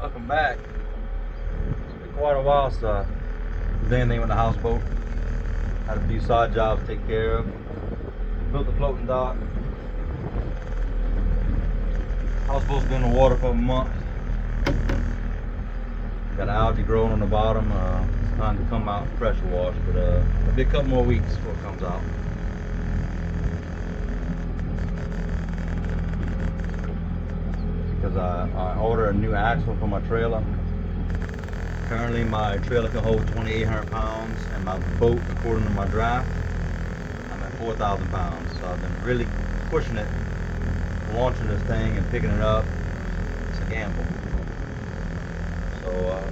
Welcome back. It's been quite a while since I did anything with the houseboat. Had a few side jobs to take care of. Built the floating dock. Houseboat's been in the water for a month. Got algae growing on the bottom. It's time to come out and pressure wash, but it'll be a couple more weeks before it comes out. Because I ordered a new axle for my trailer. Currently my trailer can hold 2,800 pounds and my boat, according to my draft, I'm at 4,000 pounds. So I've been really pushing it, launching this thing and picking it up. It's a gamble. So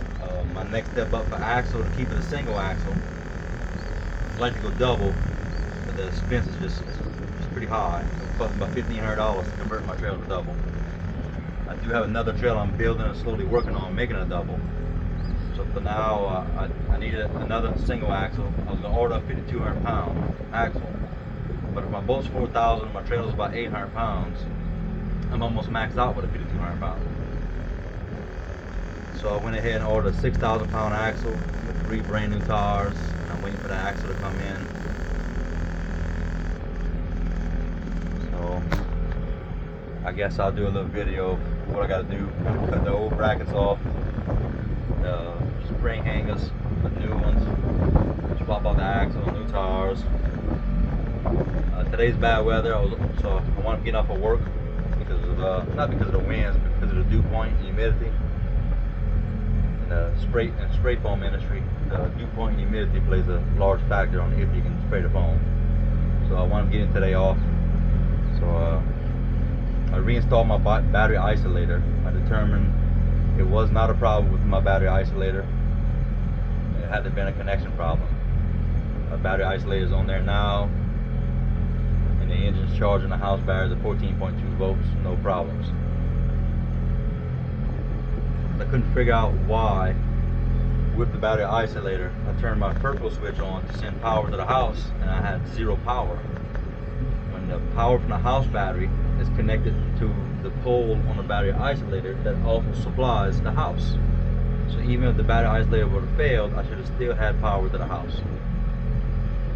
my next step up for axle, to keep it a single axle, I'd like to go double, but the expense is just pretty high. It costs about $1,500 to convert my trailer to double. I do have another trailer I'm building and slowly working on making a double. So for now, I needed another single axle. I was going to order a 5,200 pound axle, but if my boat's 4,000 and my trailer's about 800 pounds, I'm almost maxed out with a 5,200 pound. So I went ahead and ordered a 6,000 pound axle with 3 brand new tires, and I'm waiting for the axle to come in. So I guess I'll do a little video of what I got to do. Cut the old brackets off, the spring hangers, put new ones, swap out the axle, new tires. Today's bad weather, so I want to get off of work because of not because of the winds, but because of the dew point and humidity. In the spray foam industry, the dew point and humidity plays a large factor on if you can spray the foam. So I want to get today off. So I reinstalled my battery isolator. I determined it was not a problem with my battery isolator. It had to have been a connection problem. My battery isolator is on there now, and the engine's charging the house batteries at 14.2 volts, no problems. I couldn't figure out why, with the battery isolator, I turned my purple switch on to send power to the house, and I had zero power. When the power from the house battery is connected to the pole on the battery isolator that also supplies the house. So even if the battery isolator would have failed, I should have still had power to the house.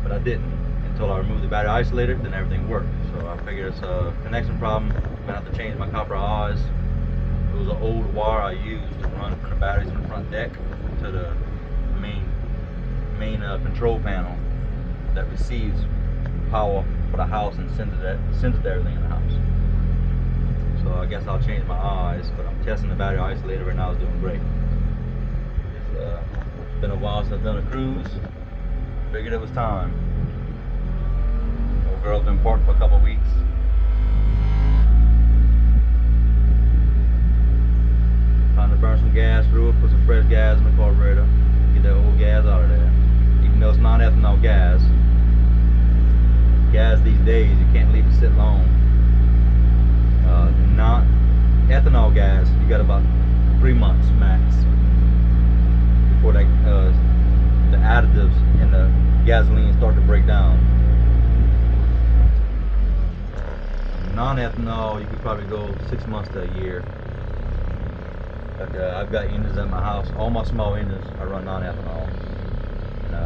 But I didn't. Until I removed the battery isolator, then everything worked. So I figured it's a connection problem. I'm gonna have to change my copper eyes. It was an old wire I used to run from the batteries in the front deck to the main control panel that receives power for the house and sends it to everything in the house. So I guess I'll change my eyes, but I'm testing the battery isolator right now. It's doing great. It's been a while since I've done a cruise. Figured it was time. Old girl's been parked for a couple of weeks. Time to burn some gas through it, put some fresh gas in the carburetor, get that old gas out of there. Even though it's non-ethanol gas, these days you can't leave it sit long. Not ethanol gas, you got about 3 months max before the additives in the gasoline start to break down. Non-ethanol, you could probably go 6 months to a year. But I've got engines at my house. All my small engines I run non-ethanol.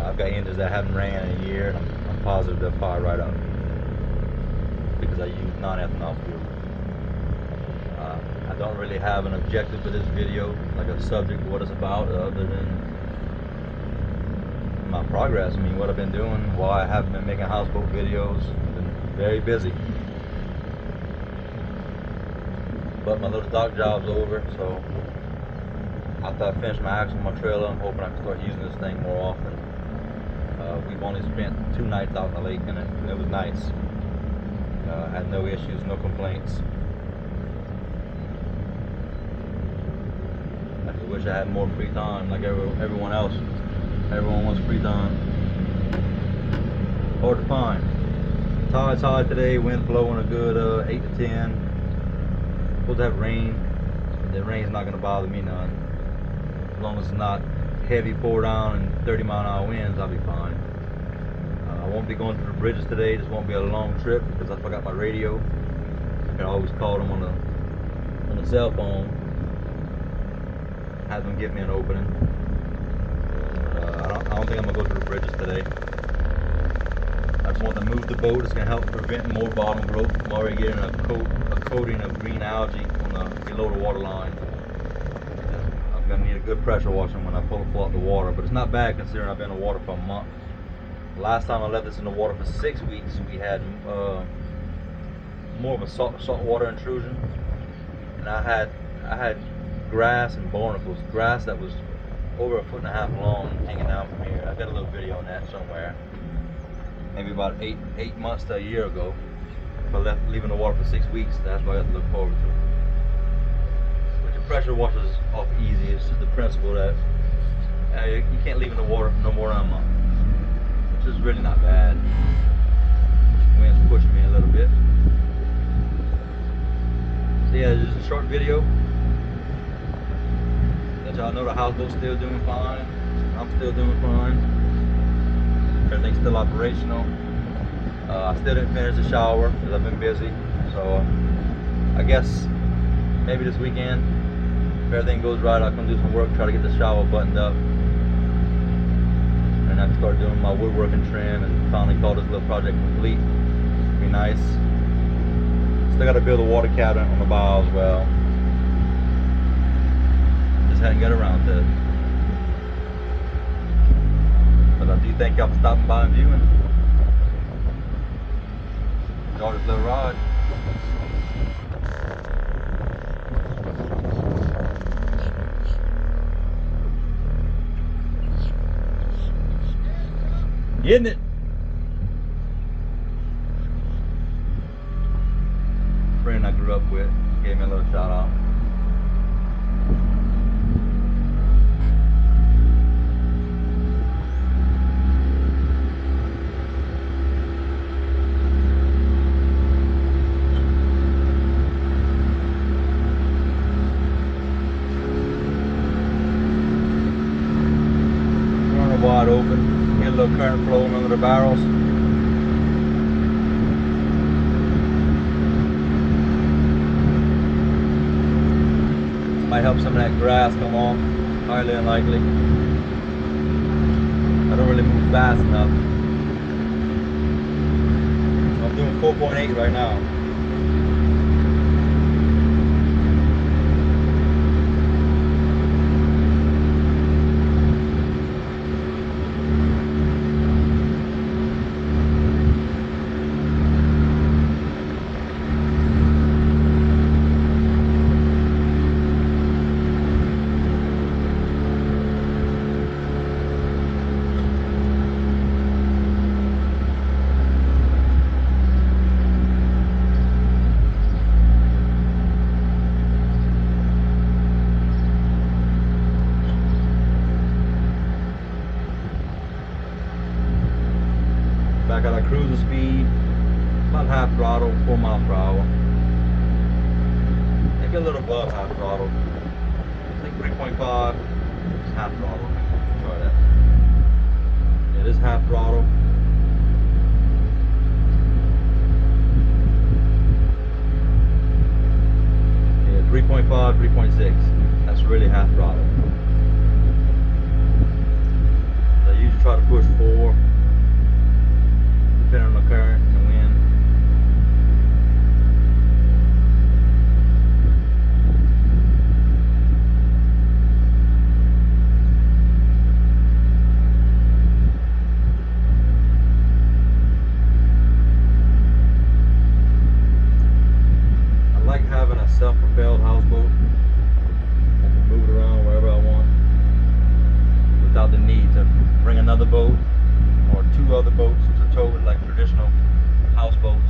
I've got engines that haven't ran in a year, and I'm positive they'll fire right up because I use non-ethanol fuel. I don't really have an objective for this video, like a subject, what it's about, other than my progress. I mean, what I've been doing, why I haven't been making houseboat videos. I've been very busy. But my little dock job's over, so after I finish my axle on my trailer, I'm hoping I can start using this thing more often. We've only spent 2 nights out in the lake in it, and it was nice. Had no issues, no complaints. I just wish I had more free time, like everyone else. Everyone wants free time. Hard to find. Tide's high today, wind blowing a good 8 to 10. Supposed to have rain. The rain's not going to bother me none. As long as it's not heavy pour down and 30-mile-an-hour winds, I'll be fine. I won't be going through the bridges today. This won't be a long trip because I forgot my radio. I can always call them on the cell phone. have them give me an opening. I don't think I'm gonna go through the bridges today. I just want to move the boat. It's gonna help prevent more bottom growth. I'm already getting a coating of green algae on below the water line. I'm gonna need a good pressure washing when I pull out the water, but it's not bad considering I've been in the water for a month. Last time I left this in the water for 6 weeks, we had more of a saltwater intrusion, and I had grass and barnacles, grass that was over 1.5 feet long hanging down from here. I got a little video on that somewhere. Maybe about eight months to a year ago. If I leaving the water for 6 weeks, that's what I got to look forward to. But your pressure washes off easy. It's just the principle that you can't leave in the water no more than a month, which is really not bad. Wind's pushing me a little bit. So yeah, just a short video. Let y'all know the houseboat's still doing fine. I'm still doing fine. Everything's still operational. I still didn't finish the shower because I've been busy. So I guess maybe this weekend, if everything goes right, I'll come do some work, try to get the shower buttoned up. And I can start doing my woodworking trim and finally call this little project complete. Be nice. Still got to build a water cabinet on the bow as well. Just hadn't got around to it. But I do thank y'all for stopping by and viewing. Enjoy this little ride. Getting it. Friend I grew up with gave me a little shout out. Wide open, get a little current flowing under the barrels. Might help some of that grass come off, highly unlikely. I don't really move fast enough. I'm doing 4.8 right now. Back at our cruising speed, about half throttle, 4 miles per hour. Maybe a little above half throttle. I think 3.5 is half throttle. Try that. Yeah, this is half throttle. Yeah, 3.5, 3.6. That's really half throttle. I usually try to push 4. Depending on the current and the wind. I like having a self-propelled houseboat. I can move it around wherever I want without the need to bring another boat or 2 other boats to tow it like traditional houseboats.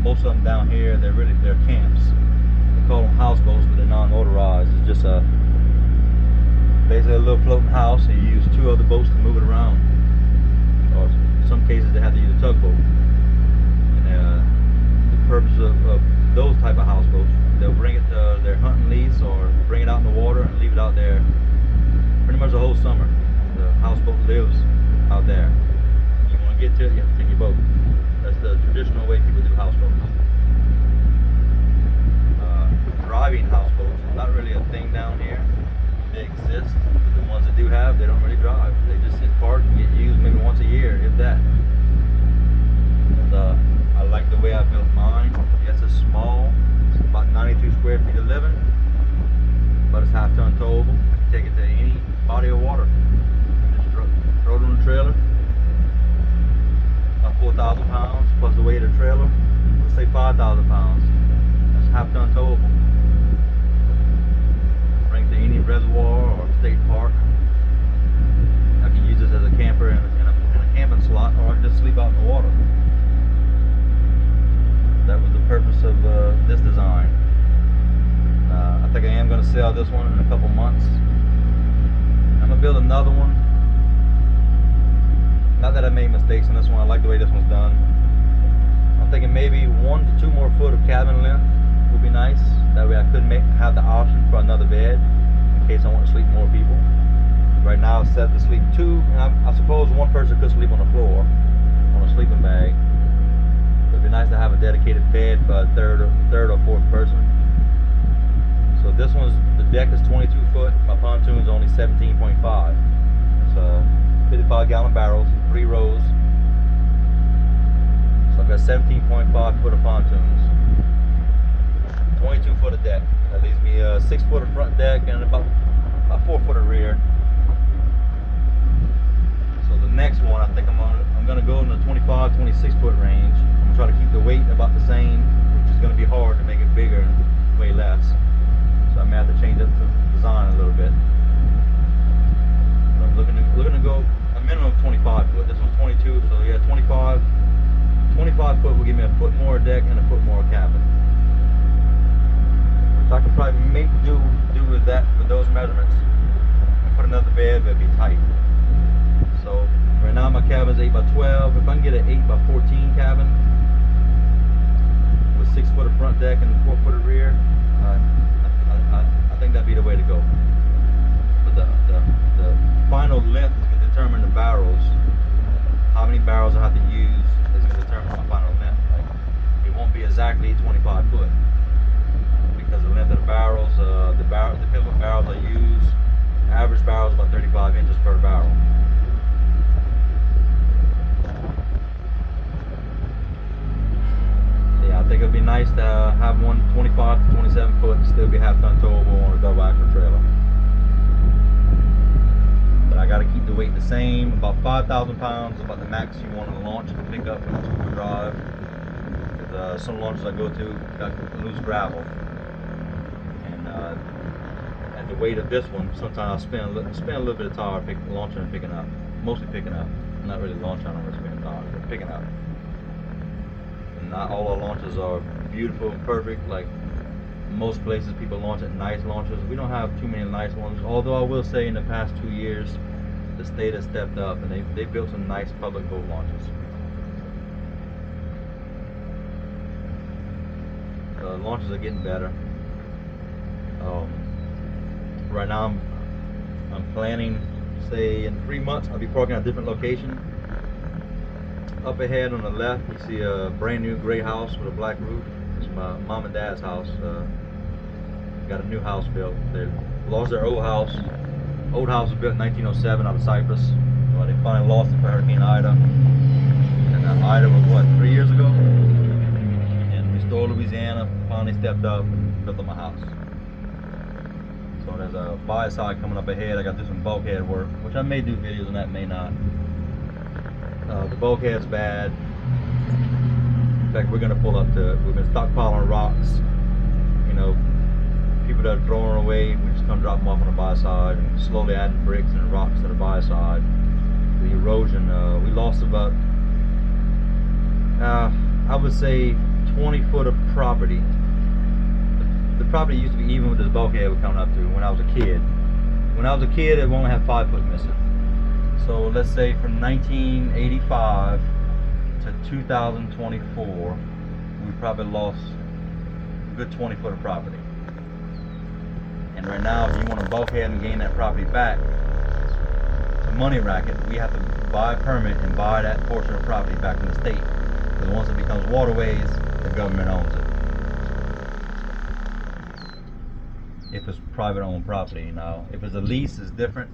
Most of them down here, they're camps. They call them houseboats, but they're non-motorized. It's just basically a little floating house, and you use 2 other boats to move it around. Or in some cases, they have to use a tugboat. And the purpose of those type of houseboats, they'll bring it to their hunting lease or bring it out in the water and leave it out there pretty much the whole summer. The houseboat lives out there. You want to get to it, you have to take your boat. That's the traditional way people do houseboats. Driving houseboats is not really a thing down here. they exist. But the ones that do have, they don't really drive. They just sit parked and get used maybe once a year, if that. I like the way I built mine. Yes, it's small. It's about 92 square feet of living, but it's half-ton towable. I can take it to any body of water. Just throw it on the trailer. About 4,000 pounds plus the weight of the trailer. Let's say 5,000 pounds. That's half-ton towable. Bring it to any reservoir or state park. I can use this as a camper in a camping slot, or I can just sleep out in the water. That was the purpose of this design. I think I am going to sell this one in a couple months. I'm going to build another one. Not that I made mistakes on this one. I like the way this one's done. I'm thinking maybe 1 to 2 more foot of cabin length would be nice. That way I could have the option for another bed in case I want to sleep more people. Right now it's set to sleep 2, and I suppose one person could sleep on the floor on a sleeping bag. It'd be nice to have a dedicated bed for a third or fourth person. So this the deck is 22 foot. My pontoon is only 17.5. It's 55 gallon barrels, 3 rows. So I've got 17.5 foot of pontoons. 22 foot of deck. That leaves me 6 foot of front deck and about 4 foot of rear. So the next one, I think I'm gonna go in the 25, 26 foot range. I'm gonna try to keep the weight about the same, which is gonna be hard to make it bigger and weigh less. So I may have to change up the design a little bit. But I'm looking to go a minimum of 25 foot. This one's 22, so yeah, 25 foot will give me a foot more deck and a foot more cabin. Which I could probably make do with that, with those measurements. I put another bed, but it'd be tight. So right now my cabin's 8 by 12. If I can get an 8 by 14 cabin with 6 foot of front deck and 4 foot of rear, I think that'd be the way to go. But the final length is going to determine the barrels. How many barrels I have to use is going to determine my final length. Like, it won't be exactly 25 foot because the length of the barrels, the pivot barrels I use, average barrels about 35 inches per barrel. Yeah, I think it'd be nice to have one 25 to 27 foot and still be half-ton towable on a double axle trailer. But I got to keep the weight the same. About 5,000 pounds is about the max you want to launch and pick up from a 2-wheel drive. Because some launches I go to got loose gravel, and at the weight of this one, sometimes I'll spend a little bit of time launching and picking up. Mostly picking up. Not really launching on a spin time, but picking up. Not all our launches are beautiful and perfect. Like most places, people launch at nice launches. We don't have too many nice ones. Although I will say, in the past 2 years, the state has stepped up and they built some nice public boat launches. Launches are getting better. Right now, I'm planning, say in 3 months, I'll be parking at a different location. Up ahead on the left, you see a brand new gray house with a black roof. It's my mom and dad's house. Got a new house built. They lost their old house. Old house was built in 1907 out of Cyprus. Well, they finally lost it for Hurricane Ida. And Ida was what, 3 years ago? And Restore Louisiana finally stepped up and built up my house. So there's a fire side coming up ahead. I got to do some bulkhead work, which I may do videos on that, may not. The bulkhead's bad. In fact, we're gonna pull up to it. We've been stockpiling rocks. You know, people that are throwing them away, we just come drop them off on the buy side and slowly adding bricks and rocks to the buy side. The erosion, we lost about, I would say 20 foot of property. The property used to be even with this bulkhead we're coming up to when I was a kid. When I was a kid, it only had 5 foot missing. So let's say from 1985 to 2024, we probably lost a good 20 foot of property. And right now, if you want to bulkhead and gain that property back, it's a money racket. We have to buy a permit and buy that portion of property back from the state. Because once it becomes waterways, the government owns it. if it's private owned property. Now, if it's a lease, it's different.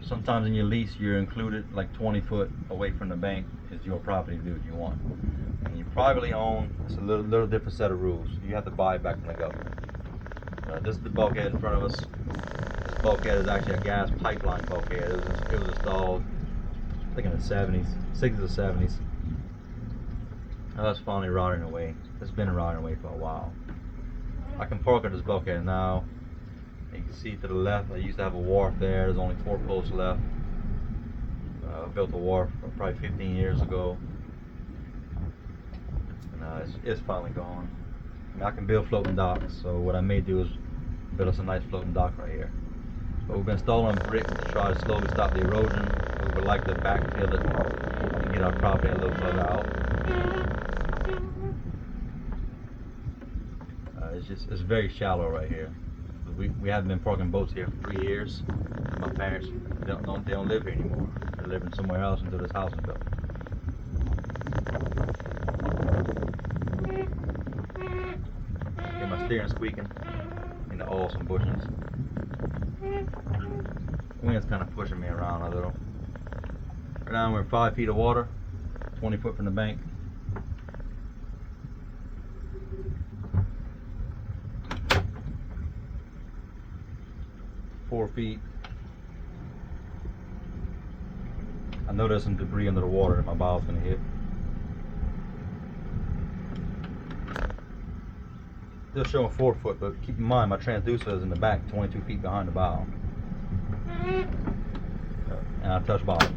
Sometimes in your lease, you're included like 20 foot away from the bank is your property to do what you want. When you privately own, it's a little different set of rules. You have to buy it back from the government. This is the bulkhead in front of us. This bulkhead is actually a gas pipeline bulkhead. It was installed, I think, in the 70s, 60s or 70s. Now it's finally rotting away. It's been rotting away for a while. I can park at this bulkhead now. You can see to the left, I used to have a wharf there. There's only 4 posts left. I built a wharf probably 15 years ago. And it's finally gone. And I can build floating docks, so what I may do is build us a nice floating dock right here. But we've been installing bricks to try to slowly stop the erosion. We would like to backfill it and get our property a little further out. It's very shallow right here. We haven't been parking boats here for 3 years. My parents don't live here anymore. They're living somewhere else until this house is built. Get my steering squeaking in the awesome bushes. The wind's kind of pushing me around a little. Right now we're in 5 feet of water, 20 foot from the bank. Four feet. I know there's some debris under the water that my bow's gonna hit. Still showing 4 foot, but keep in mind my transducer is in the back, 22 feet behind the bow. And I touch bottom.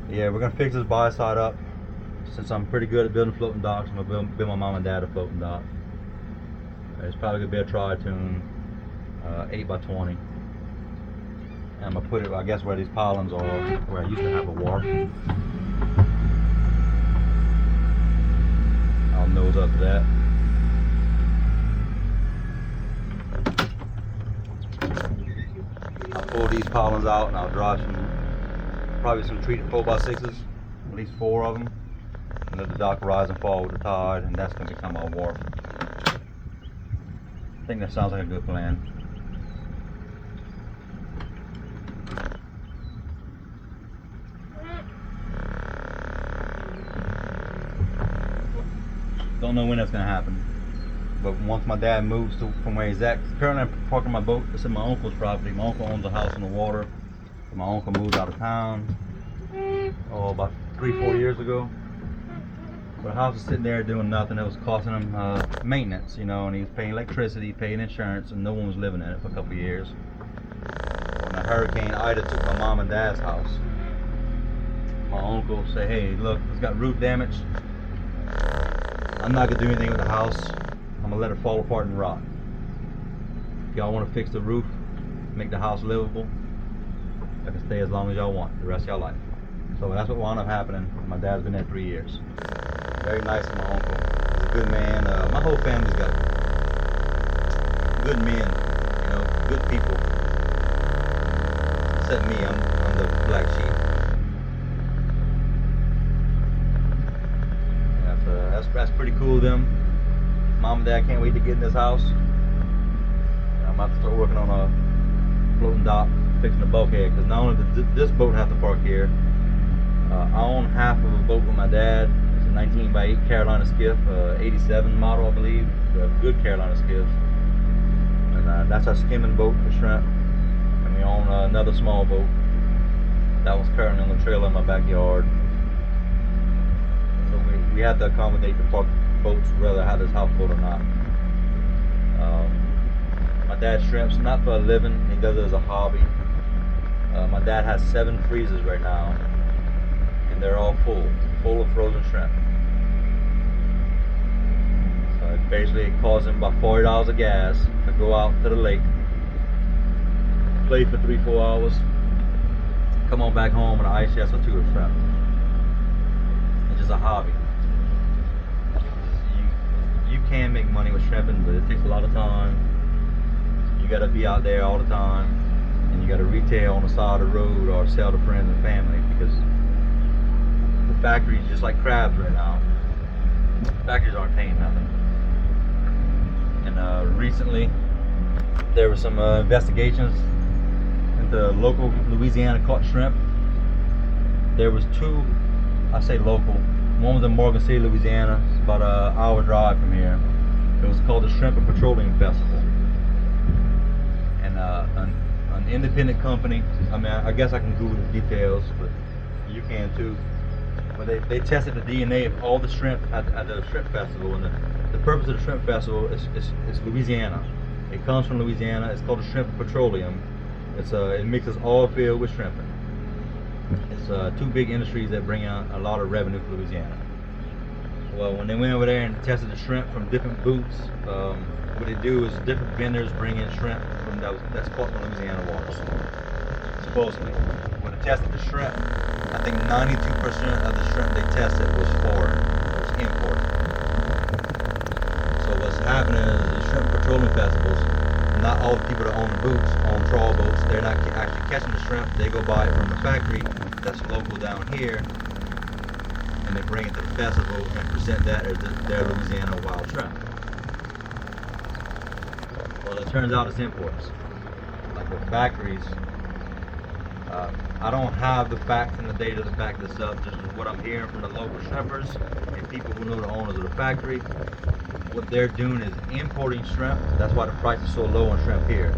Yeah, we're gonna fix this buy side up. Since I'm pretty good at building floating docks, I'm gonna build my mom and dad a floating dock. It's probably gonna be a tri-tune. 8 by 20, and I'm gonna put it, I guess, where these pylons are, where I used to have a wharf. I'll nose up to that. I'll pull these pylons out and I'll drive probably some treated 4x6s, at least 4 of them, and let the dock rise and fall with the tide, and that's gonna become our wharf. I think that sounds like a good plan. Don't know when that's gonna happen, but once my dad moves from where he's at, currently I'm parking my boat. It's in my uncle's property. My uncle owns a house on the water. My uncle moved out of town about 3-4 years ago. But the house was sitting there doing nothing. It was costing him maintenance, you know, and he was paying electricity, paying insurance, and no one was living in it for a couple of years. When the Hurricane Ida took my mom and dad's house, my uncle said, "Hey, look, it's got roof damage. I'm not gonna do anything with the house. I'm gonna let it fall apart and rot. If y'all want to fix the roof, make the house livable, I can stay as long as y'all want, the rest of y'all life." So that's what wound up happening. My dad's been there 3 years. Very nice of my uncle. He's a good man. My whole family's got good men, you know, good people. Except me, I'm the black sheep. That's pretty cool of them. Mom and Dad can't wait to get in this house. I'm about to start working on a floating dock, fixing the bulkhead, because not only does this boat have to park here, I own half of a boat with my dad. It's a 19 by 8 Carolina skiff, 87 model, I believe. They're good Carolina skiffs. And that's our skimming boat for shrimp. And we own another small boat. That one's currently on the trailer in my backyard. So we have to accommodate the park boats, whether I have this houseboat or not. My dad shrimps, not for a living, he does it as a hobby. My dad has 7 freezers right now, and they're all full of frozen shrimp. So it basically costs him about $40 of gas to go out to the lake, play for 3-4 hours, come on back home and an ice chest or 2 of shrimp. It's just a hobby. You can make money with shrimping, but it takes a lot of time. You got to be out there all the time, and you got to retail on the side of the road or sell to friends and family, because the factories, just like crabs right now, factories aren't paying nothing. recently there were some investigations into local Louisiana caught shrimp. There was two, I say local. One was in Morgan City, Louisiana. It's about an hour drive from here. It was called the Shrimp and Petroleum Festival. And an independent company, I mean, I guess I can Google the details, but you can too. But they tested the DNA of all the shrimp at the shrimp festival, and the purpose of the shrimp festival is Louisiana. It comes from Louisiana. It's called the Shrimp and Petroleum. It mixes oil field with shrimping. It's two big industries that bring out a lot of revenue for Louisiana. Well, when they went over there and tested the shrimp from different boots, what they do is different vendors bring in shrimp from that's caught in Louisiana waters. Supposedly, when they tested the shrimp, I think 92% of the shrimp they tested was foreign, was imported. So what's happening is the shrimp petroleum festivals, not all the people that own the boots, own trawl boats, they're not actually catching the shrimp. They go buy it from the factory that's local down here, and they bring it to the festival and present that as their Louisiana wild shrimp. Well, it turns out it's imports. Like the factories, I don't have the facts and the data to back this up, just what I'm hearing from the local shrimpers and people who know the owners of the factory. What they're doing is importing shrimp. That's why the price is so low on shrimp here.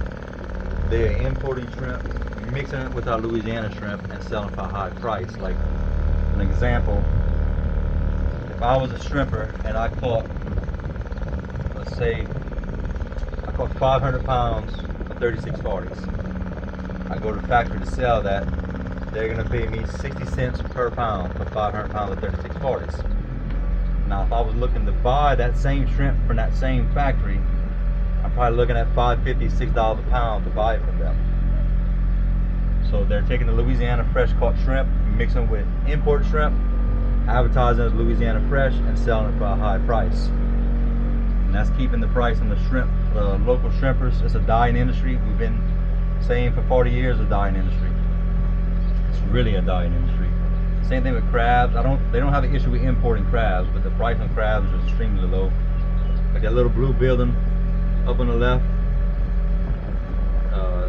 They're importing shrimp, mixing it with our Louisiana shrimp and selling for a high price. Like an example, if I was a shrimper and I caught, let's say, I caught 500 pounds of 3640s. I go to the factory to sell that, they're gonna pay me 60 cents per pound for 500 pounds of 3640s. Now, if I was looking to buy that same shrimp from that same factory, I'm probably looking at $5.50, $6 a pound to buy it from them. So they're taking the Louisiana fresh caught shrimp, mixing with import shrimp, advertising as Louisiana fresh, and selling it for a high price. And that's keeping the price on the shrimp. The local shrimpers, it's a dying industry. We've been saying for 40 years, a dying industry. It's really a dying industry. Same thing with crabs. They don't have an issue with importing crabs, but the price on crabs is extremely low. Like that little blue building up on the left,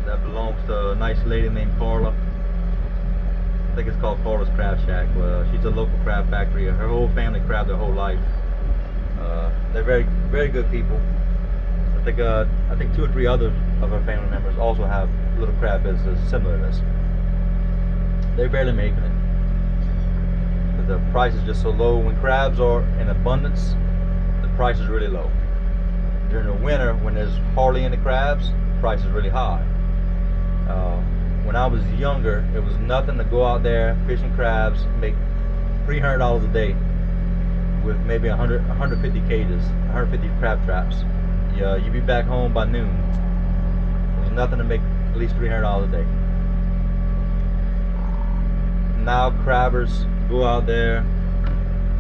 that belongs to a nice lady named Carla. I think it's called Carla's Crab Shack. She's a local crab factory. Her whole family crabbed their whole life. They're very, very good people. I think 2 or 3 other of her family members also have little crab businesses similar to this. They're barely making it. But the price is just so low. When crabs are in abundance, the price is really low. During the winter, when there's hardly any crabs, the price is really high. When I was younger, it was nothing to go out there fishing crabs, make $300 a day with maybe 150 cages, 150 crab traps. You'd be back home by noon. There's nothing to make at least $300 a day. Now crabbers go out there,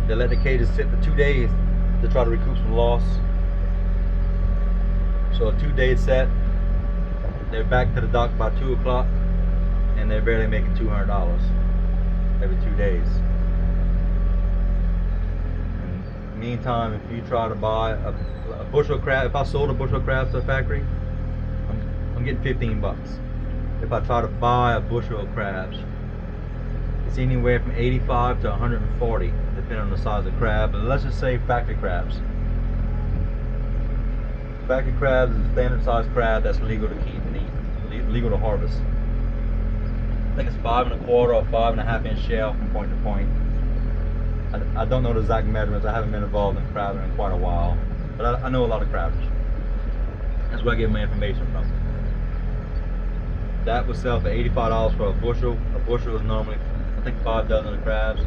they let the cages sit for 2 days to try to recoup some loss. So a 2-day set, they're back to the dock by 2 o'clock, and they're barely making $200 every 2 days. Meantime, if you try to buy a bushel of crab, if I sold a bushel of crabs to a factory, I'm getting 15 bucks. If I try to buy a bushel of crabs, it's anywhere from 85 to 140, depending on the size of the crab. But let's just say factory crabs. Factory crabs is a standard size crab that's legal to keep and eat, legal to harvest. I think it's 5 1/4 or 5 1/2 inch shell from point to point. I don't know the exact measurements. I haven't been involved in crabbing in quite a while, but I know a lot of crabbers. That's where I get my information from. That would sell for $85 for a bushel. A bushel is normally, I think, 5 dozen of crabs.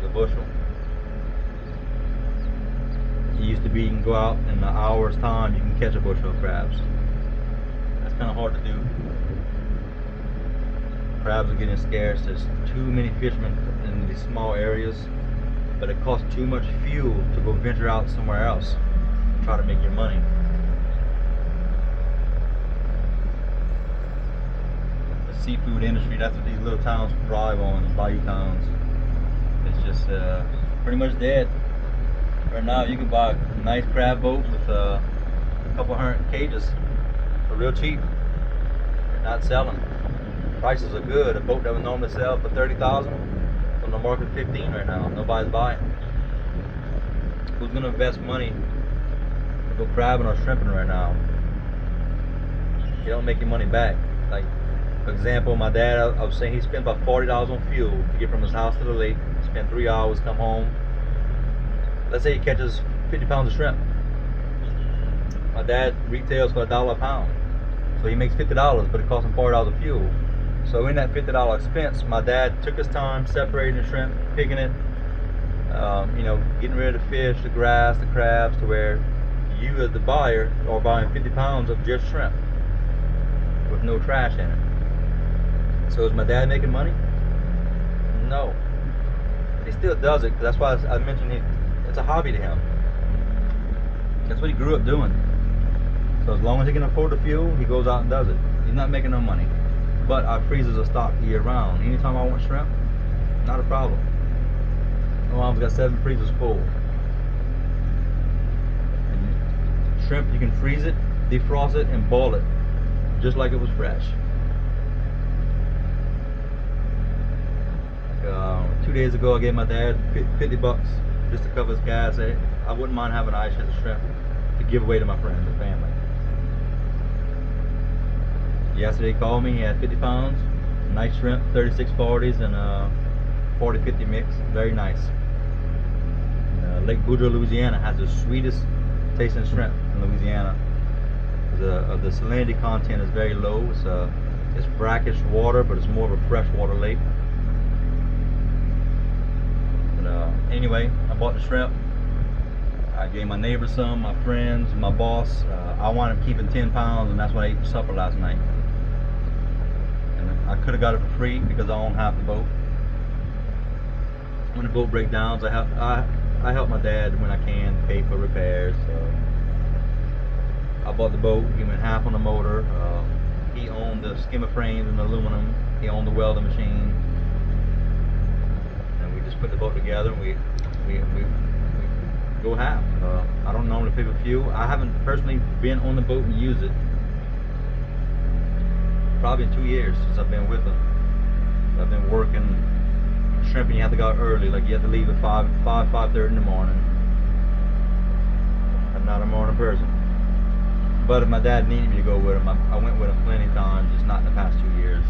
A bushel. It used to be you can go out in an hour's time, you can catch a bushel of crabs. That's kind of hard to do. Crabs are getting scarce. There's too many fishermen in these small areas. But it costs too much fuel to go venture out somewhere else and try to make your money. The seafood industry, that's what these little towns thrive on, these bayou towns. It's just pretty much dead. Right now you can buy a nice crab boat with couple hundred cages for real cheap. They're not selling. Prices are good. A boat that would normally sell for 30,000 on the market 15 right now. Nobody's buying. Who's gonna invest money to go crabbing or shrimping right now? You don't make your money back. Like, for example, my dad, I was saying he spent about $40 on fuel to get from his house to the lake. Spend 3 hours, come home. Let's say he catches 50 pounds of shrimp. My dad retails for $1 a pound. So he makes $50, but it costs him $40 of fuel. So in that $50 expense, my dad took his time separating the shrimp, picking it, you know, getting rid of the fish, the grass, the crabs, to where you as the buyer are buying 50 pounds of just shrimp with no trash in it. So is my dad making money? No. He still does it, because that's why I mentioned it's a hobby to him. That's what he grew up doing. So as long as he can afford the fuel, he goes out and does it. He's not making no money. But our freezers are stocked year round. Anytime I want shrimp, not a problem. My mom's got 7 freezers full. And shrimp, you can freeze it, defrost it, and boil it just like it was fresh. 2 days ago, I gave my dad $50 just to cover his gas. I wouldn't mind having an ice chest of shrimp to give away to my friends and family. Yesterday he called me, he had 50 pounds, nice shrimp, 3640s and 40-50 mix, very nice. Lake Boudreaux, Louisiana has the sweetest tasting shrimp in Louisiana. The salinity content is very low. It's brackish water, but it's more of a freshwater lake. But anyway, I bought the shrimp. I gave my neighbors some, my friends, my boss. I wound up keeping 10 pounds, and that's what I ate for supper last night. And I could have got it for free because I own half the boat. When the boat breaks down, I help my dad when I can, pay for repairs. I bought the boat, gave him half on the motor. He owned the skimmer frames and aluminum. He owned the welding machine. And we just put the boat together and we go half. I don't normally pay for fuel. I haven't personally been on the boat and used it probably in 2 years since I've been with him. I've been working shrimping. You have to go out early, like you have to leave at 5:30 in the morning. I'm not a morning person. But if my dad needed me to go with him, I went with him plenty of times, just not in the past 2 years.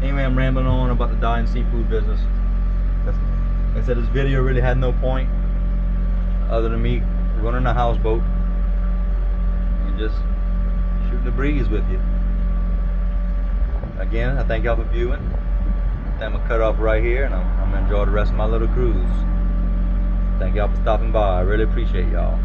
Anyway, I'm rambling on about the dying seafood business. Like I said, this video really had no point other than me running a houseboat and just shooting the breeze with you. Again, I thank y'all for viewing. I'm gonna cut off right here, and I'm gonna enjoy the rest of my little cruise. Thank y'all for stopping by. I really appreciate y'all.